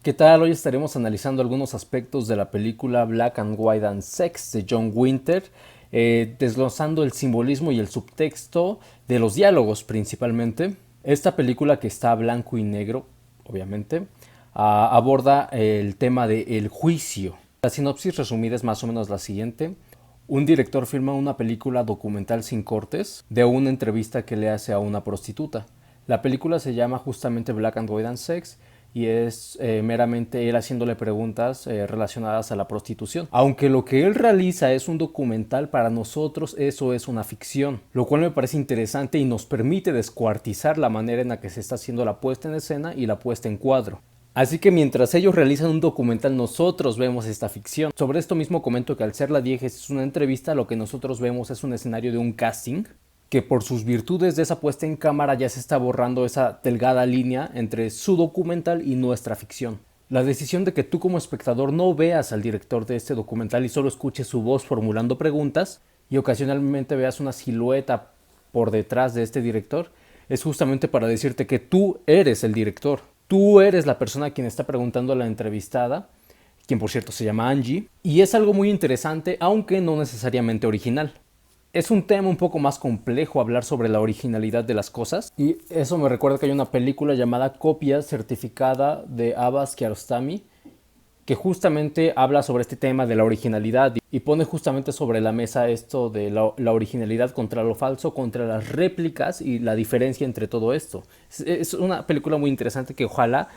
¿Qué tal? Hoy estaremos analizando algunos aspectos de la película Black and White and Sex de John Winter, desglosando el simbolismo y el subtexto de los diálogos principalmente. Esta película, que está a blanco y negro, obviamente, aborda el tema del juicio. La sinopsis resumida es más o menos la siguiente. Un director filma una película documental sin cortes de una entrevista que le hace a una prostituta. La película se llama justamente Black and White and Sex y es meramente él haciéndole preguntas relacionadas a la prostitución. Aunque lo que él realiza es un documental, para nosotros eso es una ficción, lo cual me parece interesante y nos permite descuartizar la manera en la que se está haciendo la puesta en escena y la puesta en cuadro. Así que mientras ellos realizan un documental, nosotros vemos esta ficción. Sobre esto mismo comento que al ser la diégesis una entrevista, lo que nosotros vemos es un escenario de un casting, que por sus virtudes de esa puesta en cámara ya se está borrando esa delgada línea entre su documental y nuestra ficción. La decisión de que tú como espectador no veas al director de este documental y solo escuches su voz formulando preguntas y ocasionalmente veas una silueta por detrás de este director es justamente para decirte que tú eres el director. Tú eres la persona a quien está preguntando a la entrevistada, quien por cierto se llama Angie, y es algo muy interesante, aunque no necesariamente original. Es un tema un poco más complejo hablar sobre la originalidad de las cosas, y eso me recuerda que hay una película llamada Copia Certificada de Abbas Kiarostami, que justamente habla sobre este tema de la originalidad y pone justamente sobre la mesa esto de la originalidad contra lo falso, contra las réplicas y la diferencia entre todo esto. Es una película muy interesante que ojalá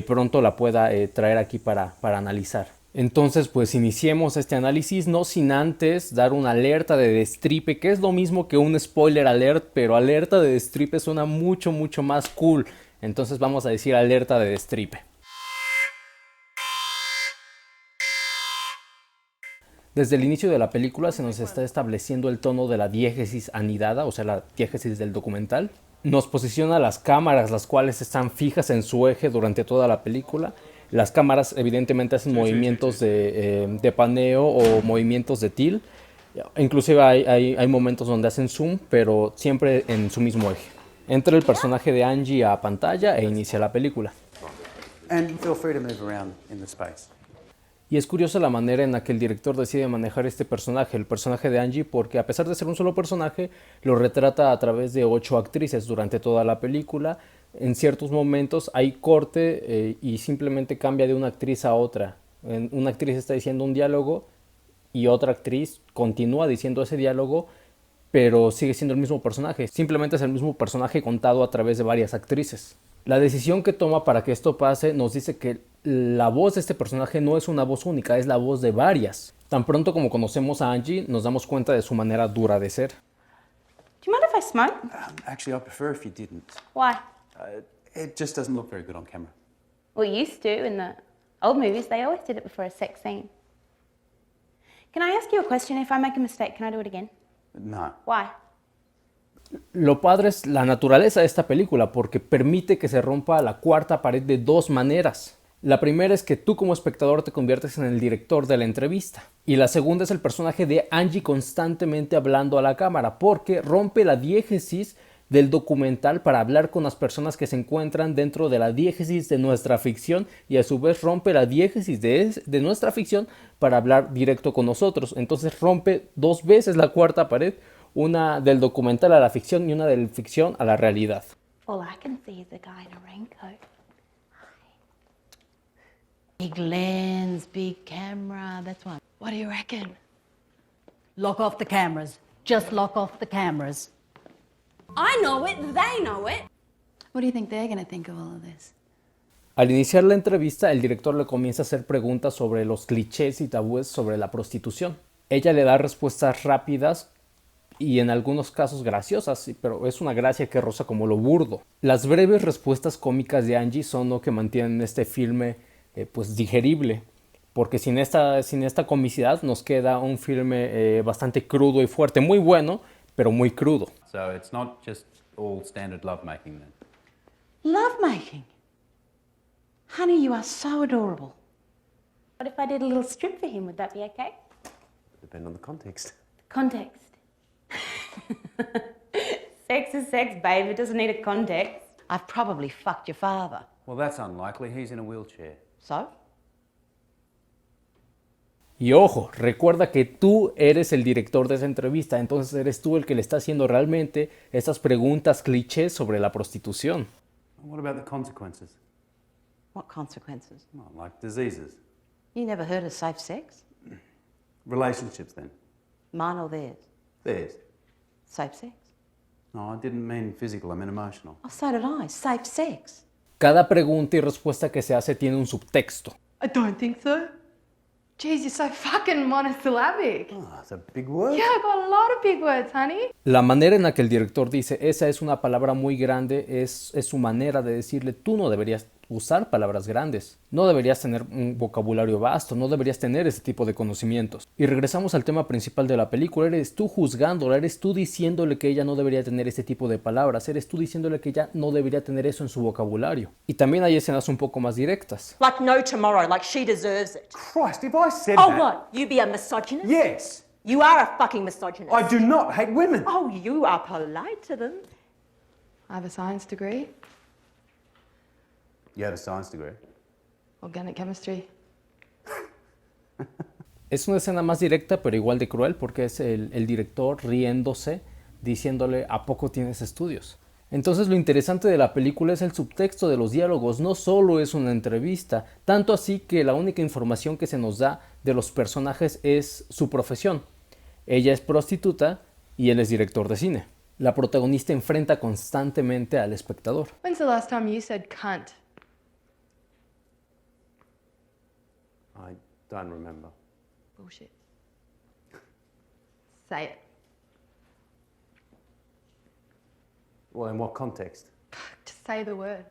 pronto la pueda traer aquí para analizar. Entonces, pues iniciemos este análisis, no sin antes dar una alerta de destripe, que es lo mismo que un spoiler alert, pero alerta de destripe suena mucho más cool. Entonces vamos a decir alerta de destripe. Desde el inicio de la película se nos está estableciendo el tono de la diégesis anidada, o sea, la diégesis del documental. Nos posiciona las cámaras, las cuales están fijas en su eje durante toda la película. Las cámaras evidentemente hacen movimientos de paneo o movimientos de tilt. Inclusive hay momentos donde hacen zoom, pero siempre en su mismo eje. Entra el personaje de Angie a pantalla e inicia la película. And feel free to move around in the space. Y es curiosa la manera en la que el director decide manejar este personaje, el personaje de Angie, porque a pesar de ser un solo personaje, lo retrata a través de 8 actrices durante toda la película. En ciertos momentos hay corte y simplemente cambia de una actriz a otra. Una actriz está diciendo un diálogo y otra actriz continúa diciendo ese diálogo, pero sigue siendo el mismo personaje. Simplemente es el mismo personaje contado a través de varias actrices. La decisión que toma para que esto pase nos dice que la voz de este personaje no es una voz única, es la voz de varias. Tan pronto como conocemos a Angie, nos damos cuenta de su manera dura de ser. Do you mind if I smoke? Actually, I prefer if you didn't. Why? It just doesn't look very good on camera. Well, it used to in the old movies. They always did it before a sex scene. Can I ask you a question? If I make a mistake, can I do it again? No. Why? Lo padre es la naturaleza de esta película, porque permite que se rompa la cuarta pared de dos maneras. La primera es que tú como espectador te conviertes en el director de la entrevista. Y la segunda es el personaje de Angie constantemente hablando a la cámara, porque rompe la diégesis del documental para hablar con las personas que se encuentran dentro de la diégesis de nuestra ficción, y a su vez rompe la diégesis de nuestra ficción para hablar directo con nosotros. Entonces rompe dos veces la cuarta pared, una del documental a la ficción y una de la ficción a la realidad. All I can see is a guy in a raincoat. Big lens, big camera, that's one. What do you reckon? Lock off the cameras. Just lock off the cameras. I know it, they know it. What do you think they're going to think of all of this? Al iniciar la entrevista, el director le comienza a hacer preguntas sobre los clichés y tabúes sobre la prostitución. Ella le da respuestas rápidas y en algunos casos graciosas, pero es una gracia que roza como lo burdo. Las breves respuestas cómicas de Angie son lo que mantienen este filme pues digerible, porque sin esta comicidad nos queda un filme bastante crudo y fuerte, muy bueno, pero muy crudo. So it's not just all standard lovemaking then? Lovemaking. Honey, you are so adorable. What if I did a little strip for him? Would that be okay? Depend on the context. Context. Sex is sex, babe. It doesn't need a context. I've probably fucked your father. Well, that's unlikely. He's in a wheelchair. So? Y ojo, recuerda que tú eres el director de esa entrevista, entonces eres tú el que le está haciendo realmente estas preguntas clichés sobre la prostitución. What about the consequences? What consequences? Well, like diseases. You never heard of safe sex? Relationships, then. Mine or theirs? Theirs. Safe sex? No, I didn't mean physical, I meant emotional. Oh, so did I. Safe sex. Cada pregunta y respuesta que se hace tiene un subtexto. I don't think so. Jeez, you're so fucking monosyllabic. Oh, that's a big word. Yeah, I got a lot of big words, honey. La manera en la que el director dice, esa es una palabra muy grande, es su manera de decirle, tú no deberías usar palabras grandes, no deberías tener un vocabulario vasto, no deberías tener ese tipo de conocimientos. Y regresamos al tema principal de la película, eres tú juzgándola, eres tú diciéndole que ella no debería tener ese tipo de palabras, eres tú diciéndole que ella no debería tener eso en su vocabulario. Y también hay escenas un poco más directas. Like no tomorrow, like she deserves it. Christ, if I said Oh, that... what? You be a misogynist? Yes. You are a fucking misogynist. I do not hate women. Oh, you are polite to them. I have a science degree, You have a science degree. organic chemistry. Es una escena más directa, pero igual de cruel, porque es el director riéndose, diciéndole, ¿a poco tienes estudios? Entonces lo interesante de la película es el subtexto de los diálogos, no solo es una entrevista, tanto así que la única información que se nos da de los personajes es su profesión. Ella es prostituta y él es director de cine. La protagonista enfrenta constantemente al espectador. When's the last time you said cunt? I don't remember. Bullshit. Say it. Well, in what context? Just say the word.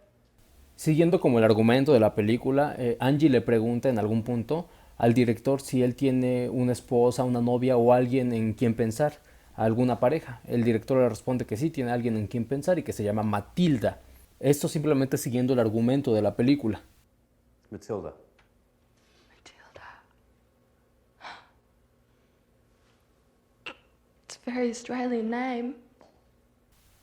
Siguiendo como el argumento de la película, Angie le pregunta en algún punto al director si él tiene una esposa, una novia o alguien en quien pensar, alguna pareja. El director le responde que sí, tiene alguien en quien pensar y que se llama Matilda. Esto simplemente siguiendo el argumento de la película. Matilda. Matilda. It's a very Australian name.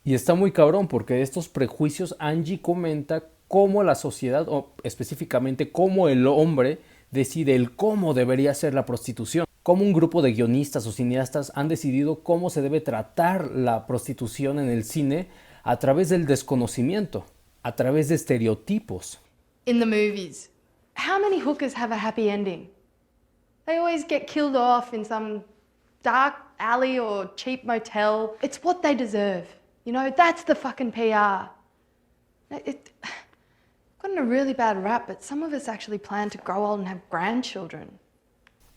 Y está muy cabrón porque de estos prejuicios Angie comenta cómo la sociedad, o específicamente cómo el hombre, decide el cómo debería ser la prostitución. Cómo un grupo de guionistas o cineastas han decidido cómo se debe tratar la prostitución en el cine a través del desconocimiento, a través de estereotipos. In the movies, how many hookers have a happy ending? They always get killed off in some dark alley or cheap motel. It's what they deserve. You know, that's the fucking PR. Gotten a really bad rap, but some of us actually plan to grow old and have grandchildren.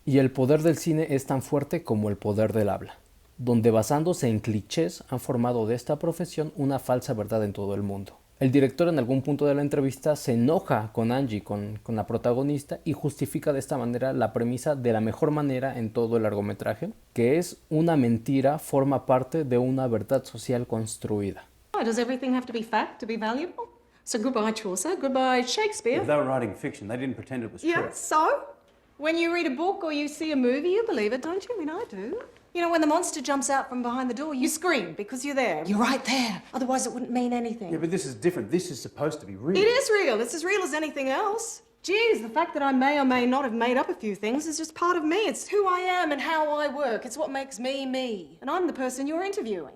Y el poder del cine es tan fuerte como el poder del habla, donde basándose en clichés han formado de esta profesión una falsa verdad en todo el mundo. El director en algún punto de la entrevista se enoja con Angie, con la protagonista, y justifica de esta manera la premisa de la mejor manera en todo el largometraje, que es una mentira forma parte de una verdad social construida. Why, does everything have to be fact to be valuable? So goodbye Chaucer, goodbye Shakespeare. If they were writing fiction, they didn't pretend it was Yeah, true. so? When you read a book or you see a movie, you believe it, don't you? I mean, I do. You know, when the monster jumps out from behind the door, you scream because you're there. You're right there. Otherwise, it wouldn't mean anything. Yeah, but this is different. This is supposed to be real. It is real. It's as real as anything else. Geez, the fact that I may or may not have made up a few things is just part of me. It's who I am and how I work. It's what makes me me. And I'm the person you're interviewing.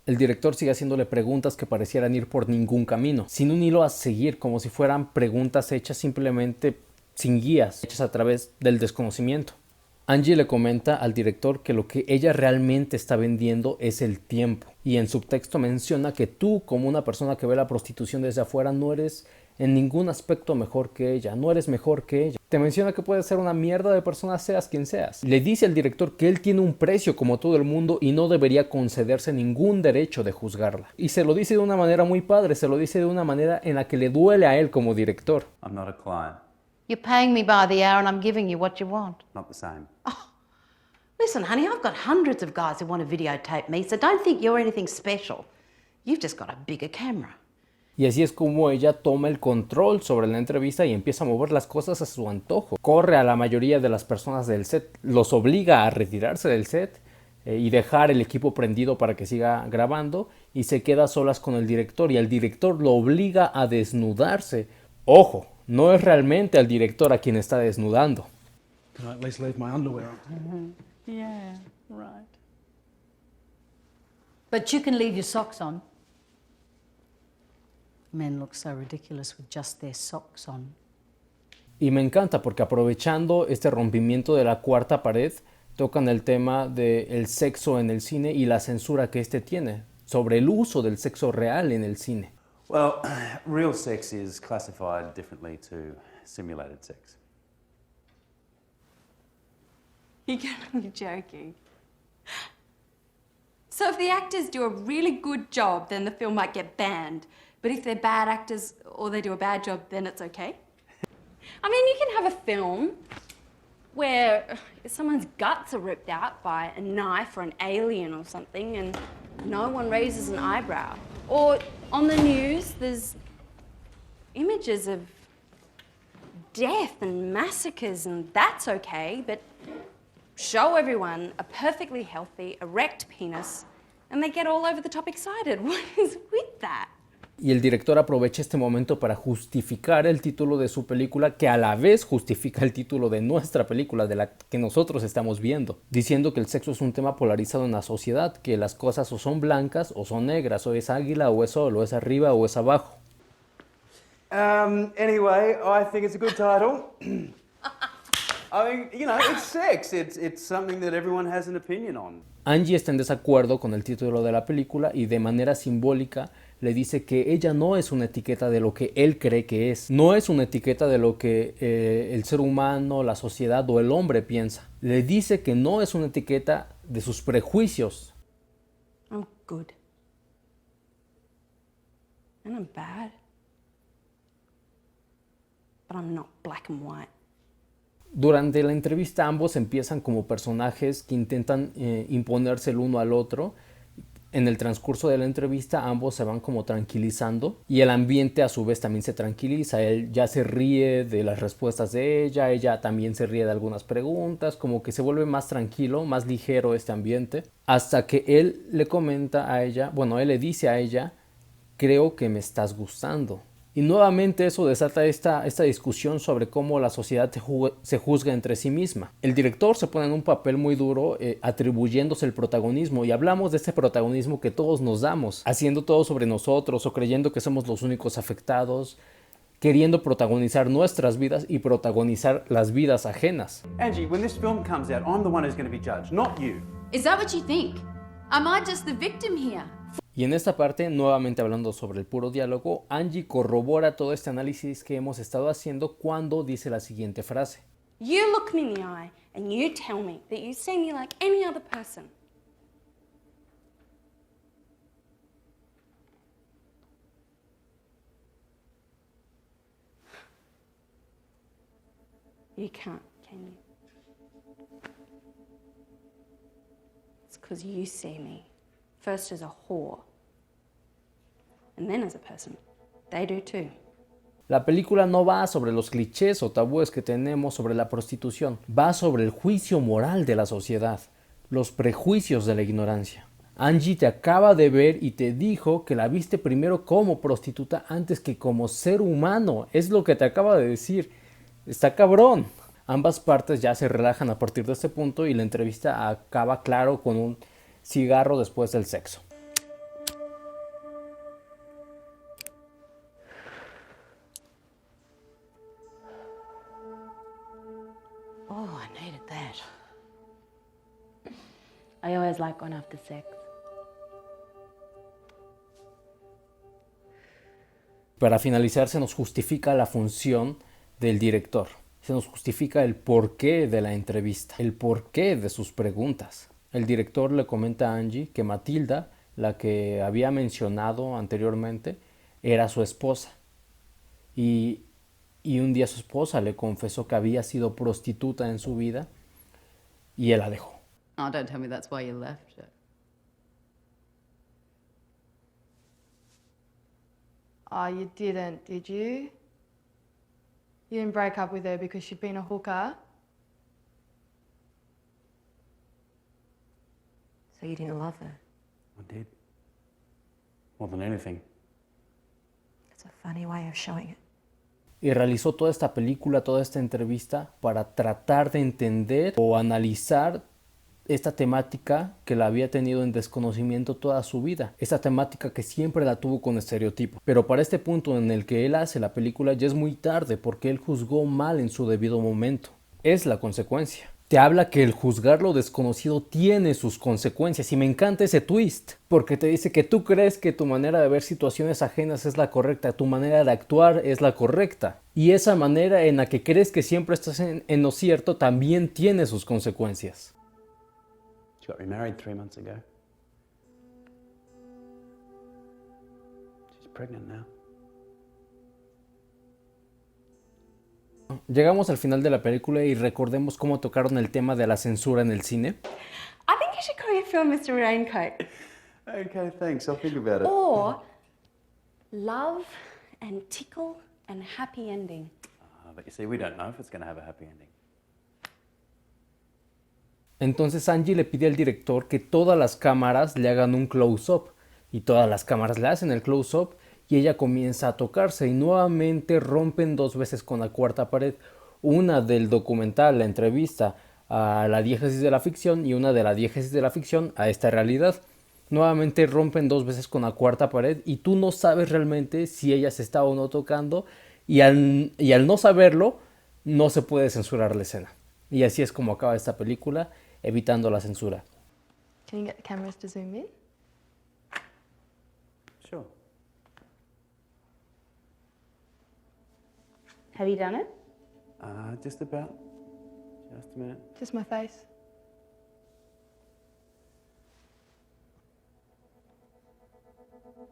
El director sigue haciéndole preguntas que parecieran ir por ningún camino, sin un hilo a seguir, como si fueran preguntas hechas simplemente sin guías, hechas a través del desconocimiento. Angie le comenta al director que lo que ella realmente está vendiendo es el tiempo, y en subtexto menciona que tú, como una persona que ve la prostitución desde afuera, no eres en ningún aspecto mejor que ella, no eres mejor que ella. Te menciona que puedes ser una mierda de persona, seas quien seas. Le dice al director que él tiene un precio como todo el mundo y no debería concederse ningún derecho de juzgarla. Y se lo dice de una manera muy padre, se lo dice de una manera en la que le duele a él como director. I'm not a client. You're paying me by the hour and I'm giving you what you want. Not the same. Listen, honey, I've got hundreds of guys who want to videotape me, so don't think you're anything special. You've just got a bigger camera. Y así es como ella toma el control sobre la entrevista y empieza a mover las cosas a su antojo. Corre a la mayoría de las personas del set, los obliga a retirarse del set y dejar el equipo prendido para que siga grabando, y se queda a solas con el director y el director lo obliga a desnudarse. Ojo, No es realmente al director a quien está desnudando. Can I at least leave my underwear on? Yeah, right. But you can leave your socks on. Men look so ridiculous with just their socks on. Y me encanta porque aprovechando este rompimiento de la cuarta pared, tocan el tema del sexo en el cine y la censura que este tiene sobre el uso del sexo real en el cine. Well, real sex is classified differently to simulated sex. You gotta be joking. So if the actors do a really good job, then the film might get banned. But if they're bad actors or they do a bad job, then it's okay? I mean, you can have a film where someone's guts are ripped out by a knife or an alien or something and no one raises an eyebrow. Or on the news, there's images of death and massacres and that's okay, but show everyone a perfectly healthy, erect penis and they get all over the top excited. What is with that? Y el director aprovecha este momento para justificar el título de su película, que a la vez justifica el título de nuestra película, de la que nosotros estamos viendo, diciendo que el sexo es un tema polarizado en la sociedad, que las cosas o son blancas o son negras, o es águila o es sol, o es arriba o es abajo. Anyway, I think it's a good title. I mean, you know, it's sex. It's something that everyone has an opinion on. Angie está en desacuerdo con el título de la película y de manera simbólica le dice que ella no es una etiqueta de lo que él cree que es. No es una etiqueta de lo que el ser humano, la sociedad o el hombre piensa. Le dice que no es una etiqueta de sus prejuicios. I'm good. And I'm bad. But I'm not black and white. Durante la entrevista ambos empiezan como personajes que intentan imponerse el uno al otro. En el transcurso de la entrevista ambos se van como tranquilizando y el ambiente a su vez también se tranquiliza. Él ya se ríe de las respuestas de ella también se ríe de algunas preguntas, como que se vuelve más tranquilo, más ligero este ambiente, hasta que él le comenta a ella, bueno, él le dice a ella, creo que me estás gustando. Y nuevamente eso desata esta discusión sobre cómo la sociedad se juzga entre sí misma. El director se pone en un papel muy duro atribuyéndose el protagonismo y hablamos de este protagonismo que todos nos damos, haciendo todo sobre nosotros o creyendo que somos los únicos afectados, queriendo protagonizar nuestras vidas y protagonizar las vidas ajenas. Angie, when this film comes out, I'm the one who's going to be judged, not you. Is that what you think? Am I just the victim here? Y en esta parte, nuevamente hablando sobre el puro diálogo, Angie corrobora todo este análisis que hemos estado haciendo cuando dice la siguiente frase. You look me in the eye and you tell me that you see me like any other person. You can't, can you? It's because you see me first as a whore and then as a person. They do too. La película no va sobre los clichés o tabúes que tenemos sobre la prostitución, va sobre el juicio moral de la sociedad, los prejuicios de la ignorancia. Angie te acaba de ver y te dijo que la viste primero como prostituta antes que como ser humano, es lo que te acaba de decir. Está cabrón. Ambas partes ya se relajan a partir de este punto y la entrevista acaba claro con un cigarro después del sexo. Oh, I needed that. I always like going after sex. Para finalizar, se nos justifica la función del director. Se nos justifica el porqué de la entrevista, el porqué de sus preguntas. El director le comenta a Angie que Matilda, la que había mencionado anteriormente, era su esposa. Y un día su esposa le confesó que había sido prostituta en su vida y él la dejó. Oh, don't tell me that's why you left it. Oh, you didn't, did you? You didn't break up with her because she'd been a hooker? So you didn't love her? I did. More than anything. It's a funny way of showing it. y realizó toda esta película, toda esta entrevista para tratar de entender o analizar esta temática que la había tenido en desconocimiento toda su vida, esta temática que siempre la tuvo con estereotipo. Pero para este punto en el que él hace la película ya es muy tarde porque él juzgó mal en su debido momento. Es la consecuencia. Te habla que el juzgar lo desconocido tiene sus consecuencias y me encanta ese twist porque te dice que tú crees que tu manera de ver situaciones ajenas es la correcta, tu manera de actuar es la correcta y esa manera en la que crees que siempre estás en lo cierto también tiene sus consecuencias. She got remarried 3 months ago. She's pregnant now. Llegamos al final de la película y recordemos cómo tocaron el tema de la censura en el cine. I think you should call your film Mr. Raincoat. Okay, thanks. I'll think about it. Or Love and Tickle and Happy Ending. But you see, we don't know if it's going to have a happy ending. Entonces Angie le pide al director que todas las cámaras le hagan un close-up y todas las cámaras le hacen el close-up y ella comienza a tocarse y nuevamente rompen 2 veces con la cuarta pared, una del documental, la entrevista a la diégesis de la ficción y una de la diégesis de la ficción a esta realidad. Nuevamente rompen 2 veces con la cuarta pared y tú no sabes realmente si ella se está o no tocando y al no saberlo no se puede censurar la escena. Y así es como acaba esta película, evitando la censura. Can you get the cameras to zoom in? Sure. Have you done it? Just about. Just a minute. Just my face.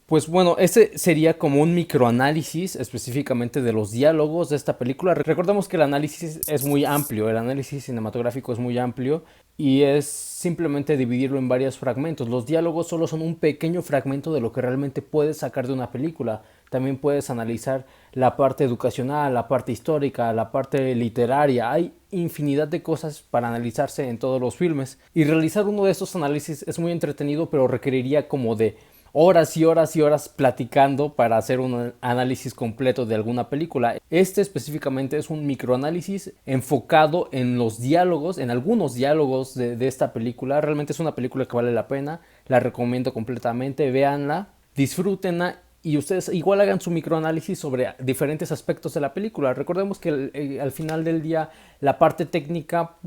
Pues bueno, ese sería como un microanálisis específicamente de los diálogos de esta película. Recordemos que el análisis es muy amplio, el análisis cinematográfico es muy amplio y es simplemente dividirlo en varios fragmentos. Los diálogos solo son un pequeño fragmento de lo que realmente puedes sacar de una película. También puedes analizar la parte educacional, la parte histórica, la parte literaria. Hay infinidad de cosas para analizarse en todos los filmes. Y realizar uno de estos análisis es muy entretenido, pero requeriría como de horas y horas y horas platicando para hacer un análisis completo de alguna película. Este específicamente es un microanálisis enfocado en los diálogos, en algunos diálogos de esta película. Realmente es una película que vale la pena, la recomiendo completamente, véanla, disfrútenla y ustedes igual hagan su microanálisis sobre diferentes aspectos de la película. Recordemos que al final del día la parte técnica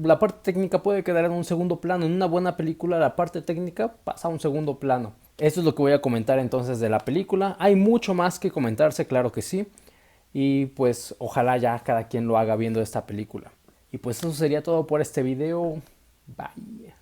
puede quedar en un segundo plano. En una buena película la parte técnica pasa a un segundo plano. Esto es lo que voy a comentar entonces de la película. Hay mucho más que comentarse, claro que sí. Y pues ojalá ya cada quien lo haga viendo esta película. Y pues eso sería todo por este video. Bye.